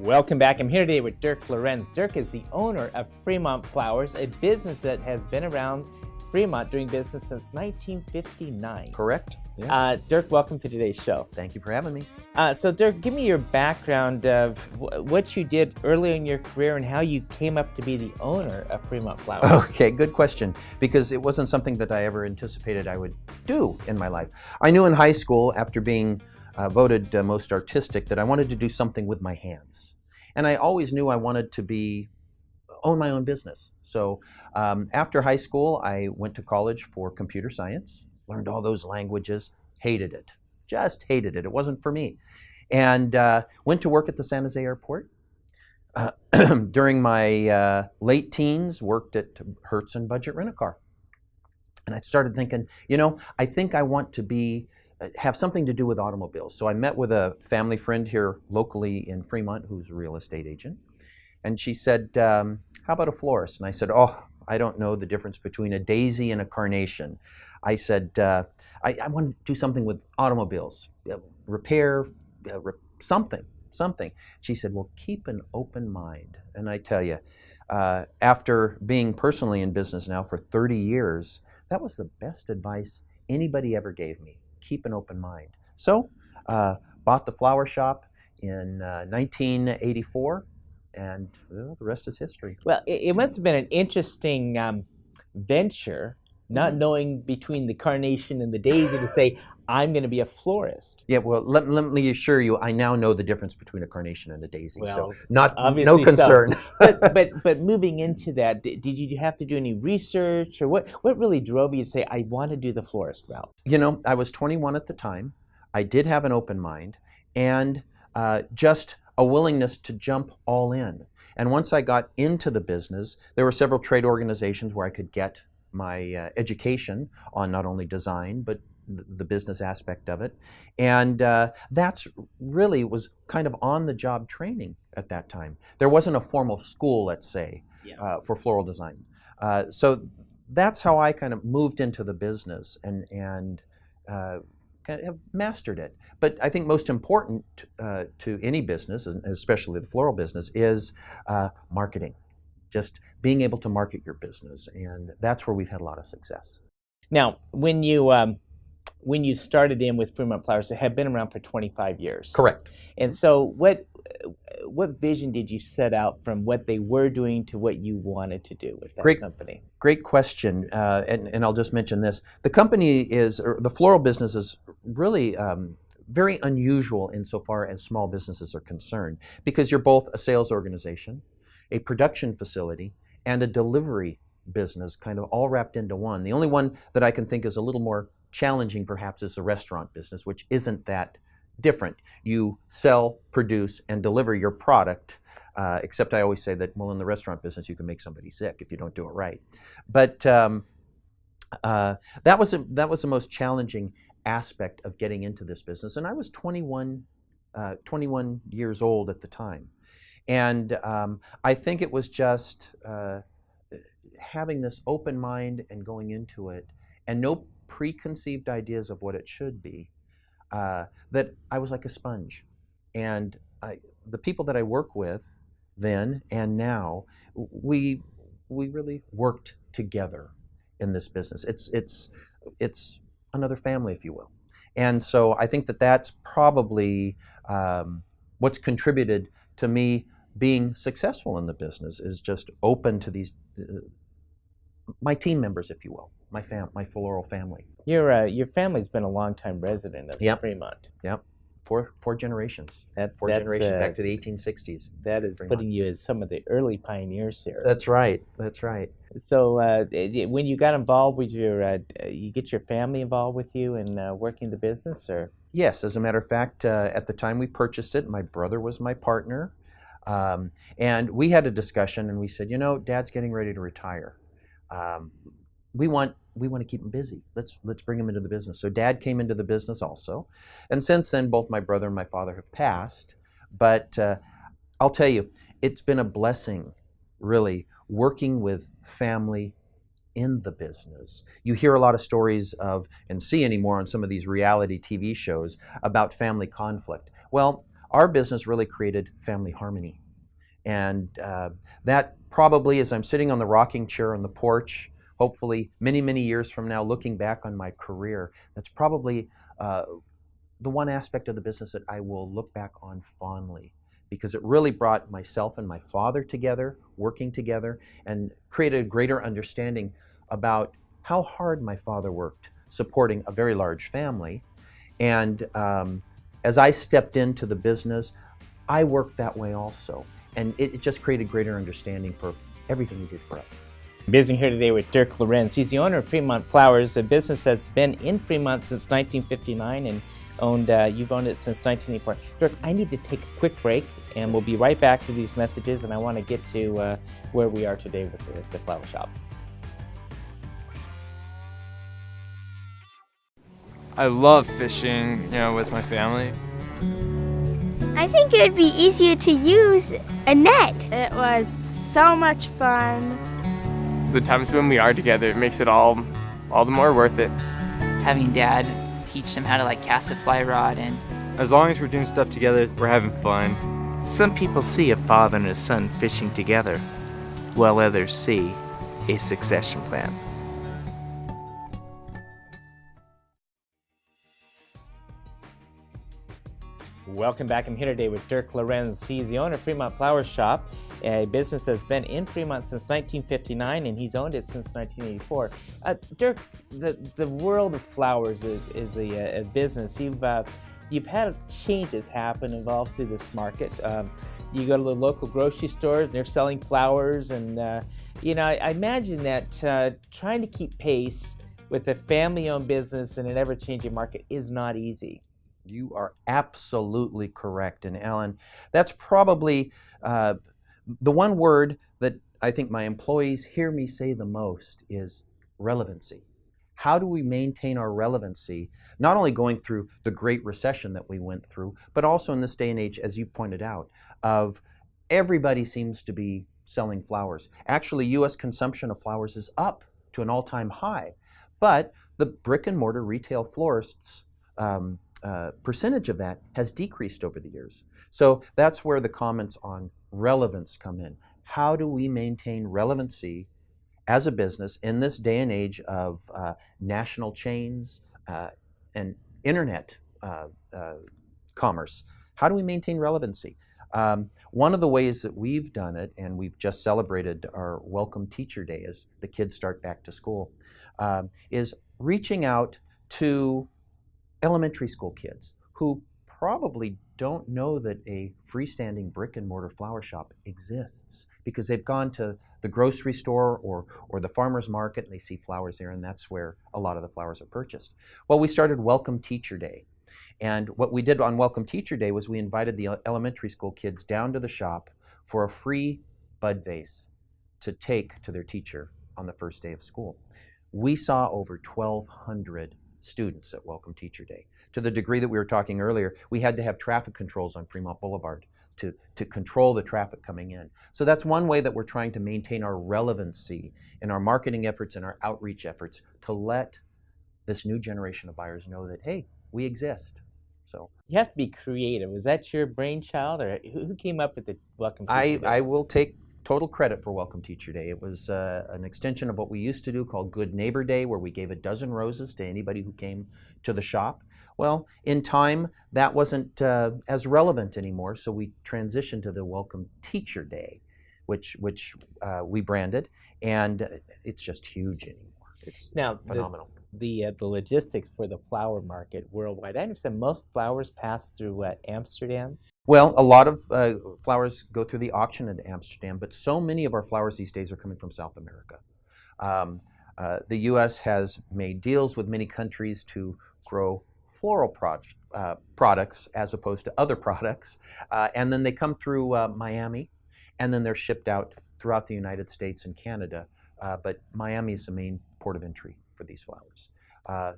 Welcome back. I'm here today with Dirk Lorenz. Dirk is the owner of Fremont Flowers, a business that has been around Fremont doing business since 1959. Correct. Yeah. Dirk, welcome to today's show. Thank you for having me. So Dirk, give me your background of what you did early in your career and how you came up to be the owner of Fremont Flowers. Okay, good question, because it wasn't something that I ever anticipated I would do in my life. I knew in high school, after being voted most artistic, that I wanted to do something with my hands. And I always knew I wanted to own my own business. So after high school, I went to college for computer science, learned all those languages, hated it, just hated it. It wasn't for me. And went to work at the San Jose airport. During my late teens, worked at Hertz and Budget Rent-A-Car. And I started thinking, I think I want to have something to do with automobiles. So I met with a family friend here locally in Fremont who's a real estate agent. And she said, how about a florist? And I said, oh, I don't know the difference between a daisy and a carnation. I said, I want to do something with automobiles, repair, something. She said, well, keep an open mind. And I tell you, after being personally in business now for 30 years, that was the best advice anybody ever gave me. Keep an open mind. So, bought the flower shop in 1984, and the rest is history. Well, it must have been an interesting venture, not knowing between the carnation and the daisy to say, I'm going to be a florist. Yeah, well, let me assure you, I now know the difference between a carnation and a daisy, well, so no concern. So. but moving into that, did you have to do any research, or what really drove you to say, I want to do the florist route? I was 21 at the time. I did have an open mind, and just a willingness to jump all in. And once I got into the business, there were several trade organizations where I could get my education on not only design, but the business aspect of it. And that's really was kind of on-the-job training at that time. There wasn't a formal school, let's say, for floral design. So that's how I kind of moved into the business and kind of mastered it. But I think most important to any business, and especially the floral business, is marketing. Just being able to market your business, and that's where we've had a lot of success. Now, when you started in with Fremont Flowers, it had been around for 25 years. Correct. And so what vision did you set out from what they were doing to what you wanted to do with that company? Great question, and I'll just mention this. The the floral business is really very unusual insofar as small businesses are concerned, because you're both a sales organization, a production facility, and a delivery business, kind of all wrapped into one. The only one that I can think is a little more challenging perhaps is the restaurant business, which isn't that different. You sell, produce, and deliver your product, except I always say that, well, in the restaurant business you can make somebody sick if you don't do it right. But that was the most challenging aspect of getting into this business. And I was 21 years old at the time. And I think it was just having this open mind and going into it, and no preconceived ideas of what it should be, that I was like a sponge. And the people that I work with then and now, we really worked together in this business. It's another family, if you will. And so I think that that's probably what's contributed to me being successful in the business, is just open to these, my team members, if you will, my floral family. Your family's been a long-time resident of Fremont. Yep, four generations. Four generations back to the 1860s. That is Fremont. Putting you as some of the early pioneers here. That's right. So when you got involved with you get your family involved with you in working the business, or? Yes, as a matter of fact, at the time we purchased it, my brother was my partner. And we had a discussion, and we said, Dad's getting ready to retire. We want to keep him busy. Let's bring him into the business. So Dad came into the business also. And since then, both my brother and my father have passed. But I'll tell you, it's been a blessing, really, working with family in the business. You hear a lot of stories of, and see anymore on some of these reality TV shows, about family conflict. Well, our business really created family harmony. And that probably, as I'm sitting on the rocking chair on the porch, hopefully many, many years from now, looking back on my career, that's probably the one aspect of the business that I will look back on fondly, because it really brought myself and my father together, working together, and created a greater understanding about how hard my father worked, supporting a very large family. And as I stepped into the business, I worked that way also. And it just created greater understanding for everything he did for us. Visiting here today with Dirk Lorenz. He's the owner of Fremont Flowers, a business that's been in Fremont since 1959 and you've owned it since 1984. Dirk, I need to take a quick break, and we'll be right back to these messages, and I want to get to where we are today with the flower shop. I love fishing, with my family. I think it would be easier to use a net. It was so much fun. The times when we are together, it makes it all the more worth it. Having Dad teach them how to cast a fly rod, and as long as we're doing stuff together, we're having fun. Some people see a father and a son fishing together, while others see a succession plan. Welcome back. I'm here today with Dirk Lorenz. He's the owner of Fremont Flowers Shop, a business that's been in Fremont since 1959, and he's owned it since 1984. Dirk, the world of flowers is a business. You've had changes happen involved through this market. You go to the local grocery stores, and they're selling flowers, and I imagine that trying to keep pace with a family-owned business in an ever-changing market is not easy. You are absolutely correct. And Alan, that's probably the one word that I think my employees hear me say the most is relevancy. How do we maintain our relevancy, not only going through the Great Recession that we went through, but also in this day and age, as you pointed out, of everybody seems to be selling flowers. Actually, U.S. consumption of flowers is up to an all-time high, but the brick and mortar retail florists percentage of that has decreased over the years. So that's where the comments on relevance come in. How do we maintain relevancy as a business in this day and age of national chains and internet commerce? How do we maintain relevancy? One of the ways that we've done it, and we've just celebrated our Welcome Teacher Day as the kids start back to school, is reaching out to elementary school kids who probably don't know that a freestanding brick and mortar flower shop exists, because they've gone to the grocery store or the farmer's market and they see flowers there, and that's where a lot of the flowers are purchased. Well, we started Welcome Teacher Day. And what we did on Welcome Teacher Day was we invited the elementary school kids down to the shop for a free bud vase to take to their teacher on the first day of school. We saw over 1,200 students at Welcome Teacher Day. To the degree that we were talking earlier, we had to have traffic controls on Fremont Boulevard to control the traffic coming in. So that's one way that we're trying to maintain our relevancy in our marketing efforts and our outreach efforts, to let this new generation of buyers know that, hey, we exist. So You have to be creative. Was that your brainchild, or who came up with the Welcome Teacher Day? I will take total credit for Welcome Teacher Day. It was an extension of what we used to do called Good Neighbor Day, where we gave a dozen roses to anybody who came to the shop. Well, in time, that wasn't as relevant anymore, so we transitioned to the Welcome Teacher Day, which we branded, and it's just huge anymore. It's phenomenal. The logistics for the flower market worldwide. I understand most flowers pass through Amsterdam. Well, a lot of flowers go through the auction in Amsterdam, but so many of our flowers these days are coming from South America. The U.S. has made deals with many countries to grow floral products as opposed to other products, and then they come through Miami, and then they're shipped out throughout the United States and Canada, but Miami is the main port of entry for these flowers.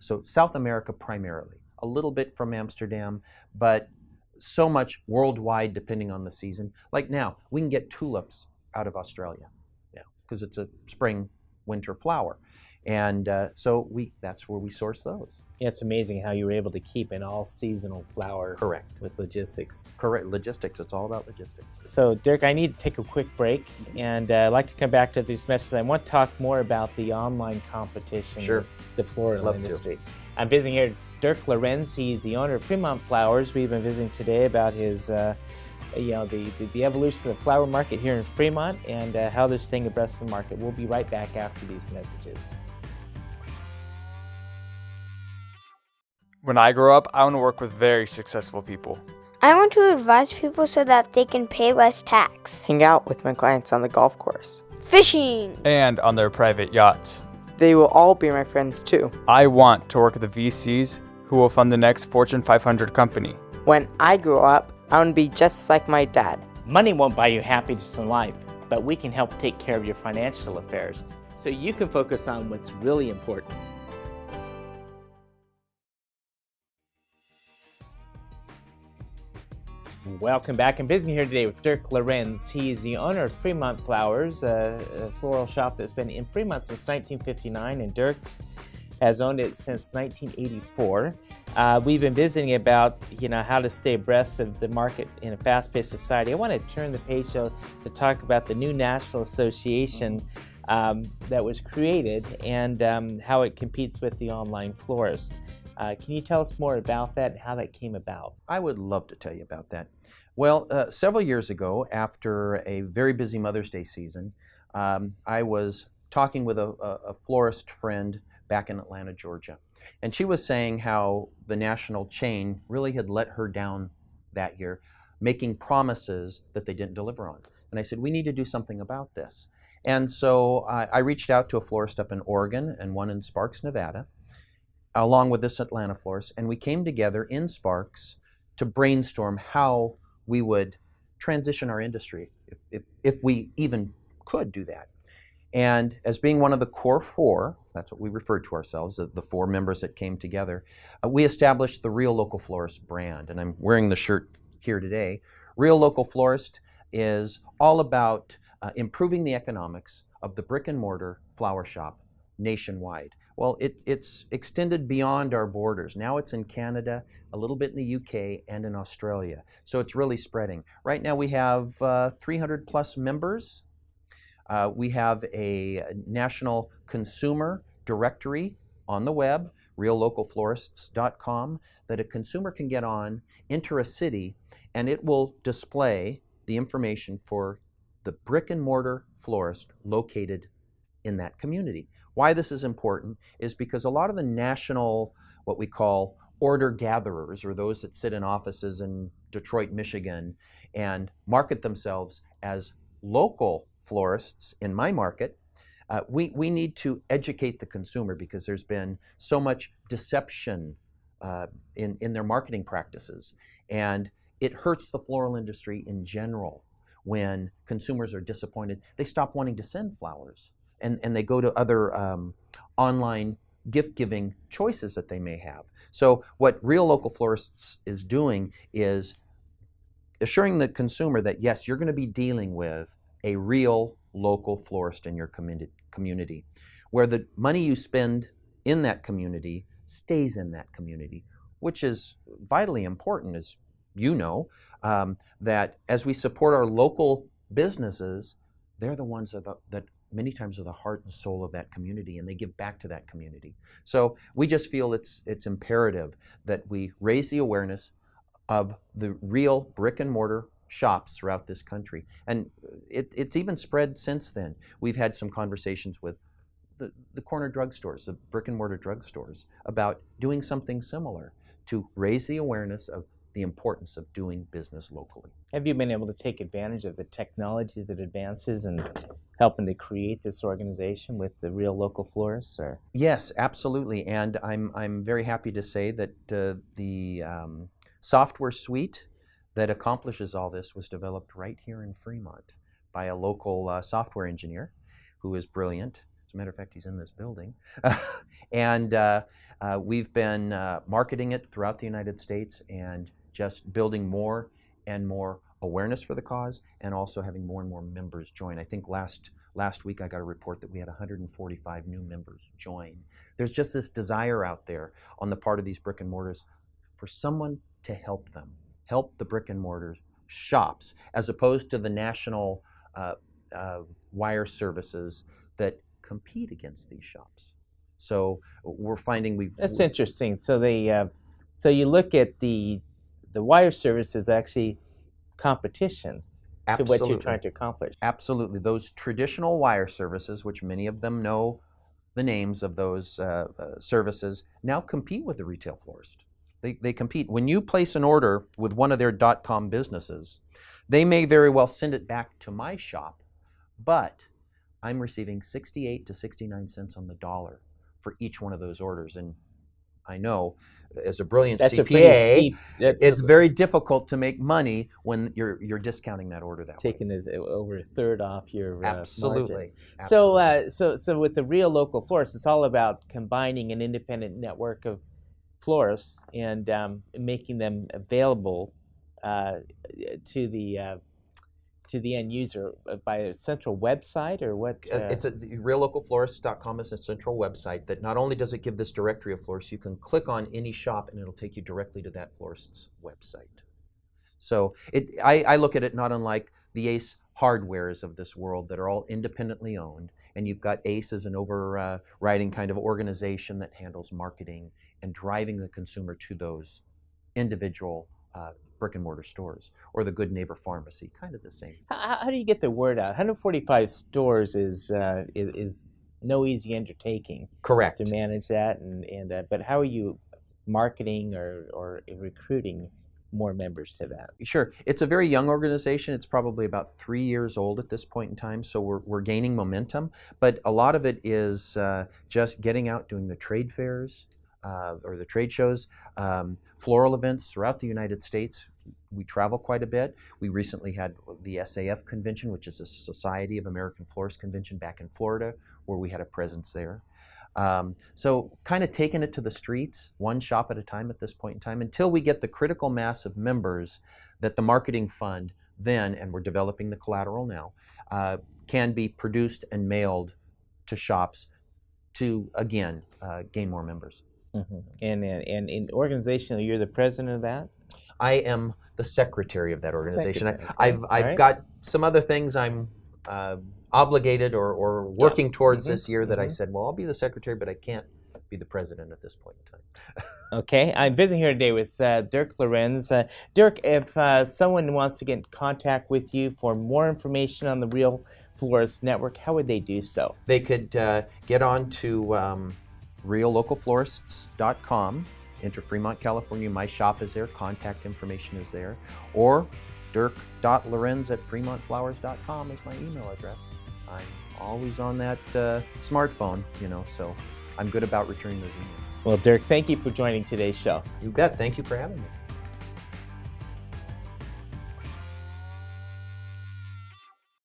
So South America primarily, a little bit from Amsterdam, but so much worldwide depending on the season. Like now, we can get tulips out of Australia now because it's a spring winter flower. And so that's where we source those. Yeah, it's amazing how you were able to keep an all-seasonal flower. Correct. With logistics. Correct. Logistics. It's all about logistics. So, Dirk, I need to take a quick break, and I'd like to come back to these messages. I want to talk more about the online competition. Sure. With the floral Love industry. to. I'm visiting here Dirk Lorenz. He's the owner of Fremont Flowers. We've been visiting today about his, the evolution of the flower market here in Fremont and how they're staying abreast of the market. We'll be right back after these messages. When I grow up, I want to work with very successful people. I want to advise people so that they can pay less tax. Hang out with my clients on the golf course. Fishing. And on their private yachts. They will all be my friends too. I want to work with the VCs who will fund the next Fortune 500 company. When I grow up, I want to be just like my dad. Money won't buy you happiness in life, but we can help take care of your financial affairs so you can focus on what's really important. Welcome back. I'm visiting here today with Dirk Lorenz. He's the owner of Fremont Flowers, a floral shop that's been in Fremont since 1959, and Dirk has owned it since 1984. We've been visiting about how to stay abreast of the market in a fast-paced society. I want to turn the page to talk about the new national association that was created and how it competes with the online florist. Can you tell us more about that and how that came about? I would love to tell you about that. Well, several years ago, after a very busy Mother's Day season, I was talking with a florist friend back in Atlanta, Georgia. And she was saying how the national chain really had let her down that year, making promises that they didn't deliver on. And I said, we need to do something about this. And so I reached out to a florist up in Oregon and one in Sparks, Nevada, along with this Atlanta florist, and we came together in Sparks to brainstorm how we would transition our industry, if we even could do that. And as being one of the core four, that's what we referred to ourselves, the four members that came together, we established the Real Local Florist brand, and I'm wearing the shirt here today. Real Local Florist is all about improving the economics of the brick and mortar flower shop nationwide. Well, it's extended beyond our borders. Now it's in Canada, a little bit in the UK, and in Australia. So it's really spreading. Right now we have 300 plus members. We have a national consumer directory on the web, reallocalflorists.com, that a consumer can get on, enter a city, and it will display the information for the brick and mortar florist located in that community. Why this is important is because a lot of the national, what we call order gatherers, or those that sit in offices in Detroit, Michigan, and market themselves as local florists in my market, we need to educate the consumer because there's been so much deception in their marketing practices. And it hurts the floral industry in general when consumers are disappointed. They stop wanting to send flowers. And they go to other online gift-giving choices that they may have. So what Real Local Florists is doing is assuring the consumer that, yes, you're going to be dealing with a real local florist in your community, where the money you spend in that community stays in that community, which is vitally important, as you know, that as we support our local businesses, they're the ones that many times are the heart and soul of that community, and they give back to that community. So we just feel it's imperative that we raise the awareness of the real brick and mortar shops throughout this country. And it's even spread since then. We've had some conversations with the corner drugstores, the brick and mortar drugstores, about doing something similar to raise the awareness of the importance of doing business locally. Have you been able to take advantage of the technologies that advances and helping to create this organization with the Real Local Florists? Or? Yes, absolutely. And I'm very happy to say that the software suite that accomplishes all this was developed right here in Fremont by a local software engineer who is brilliant. As a matter of fact, he's in this building. And we've been marketing it throughout the United States and just building more and more awareness for the cause and also having more and more members join. I think last week I got a report that we had 145 new members join. There's just this desire out there on the part of these brick and mortars for someone to help them, help the brick and mortar shops, as opposed to the national wire services that compete against these shops. So we're finding That's interesting. So so you look at the wire service is actually competition to what you're trying to accomplish. Absolutely. Those traditional wire services, which many of them know the names of those services, now compete with the retail florist. They compete. When you place an order with one of their .com businesses, they may very well send it back to my shop, but I'm receiving 68 to 69 cents on the dollar for each one of those orders. And I know, as a brilliant CPA, it's very difficult to make money when you're discounting that order that way. Taking it over a third off your Absolutely. margin. So with the Real Local Florists, it's all about combining an independent network of florists and making them available to the end user by a central website, or what? It's reallocalflorist.com is a central website that not only does it give this directory of florists, you can click on any shop and it'll take you directly to that florist's website. So I look at it not unlike the Ace Hardwares of this world that are all independently owned, and you've got Ace as an overriding kind of organization that handles marketing and driving the consumer to those individual brick and mortar stores, or the Good Neighbor Pharmacy, kind of the same. How do you get the word out? 145 stores is no easy undertaking. Correct. To manage that, but how are you marketing or recruiting more members to that? Sure. It's a very young organization. It's probably about 3 years old at this point in time, so we're gaining momentum. But a lot of it is just getting out, doing the trade fairs, or the trade shows, floral events throughout the United States. We travel quite a bit. We recently had the SAF convention, which is a Society of American Florists convention back in Florida, where we had a presence there. So kind of taking it to the streets, one shop at a time at this point in time, until we get the critical mass of members that the marketing fund then, and we're developing the collateral now, can be produced and mailed to shops to, again, gain more members. Mm-hmm. And in organizational, you're the president of that? I am the secretary of that organization. Secretary. I've got some other things I'm obligated or working towards this year that I said, well, I'll be the secretary, but I can't be the president at this point in time. Okay, I'm visiting here today with Dirk Lorenz. Dirk, if someone wants to get in contact with you for more information on the Real Florist Network, how would they do so? They could get on to reallocalflorists.com, enter Fremont, California. My shop is there, contact information is there, or dirk.lorenz@fremontflowers.com is my email address. I'm always on that smartphone, so I'm good about returning those emails. Well, Dirk, thank you for joining today's show. You bet. Thank you for having me.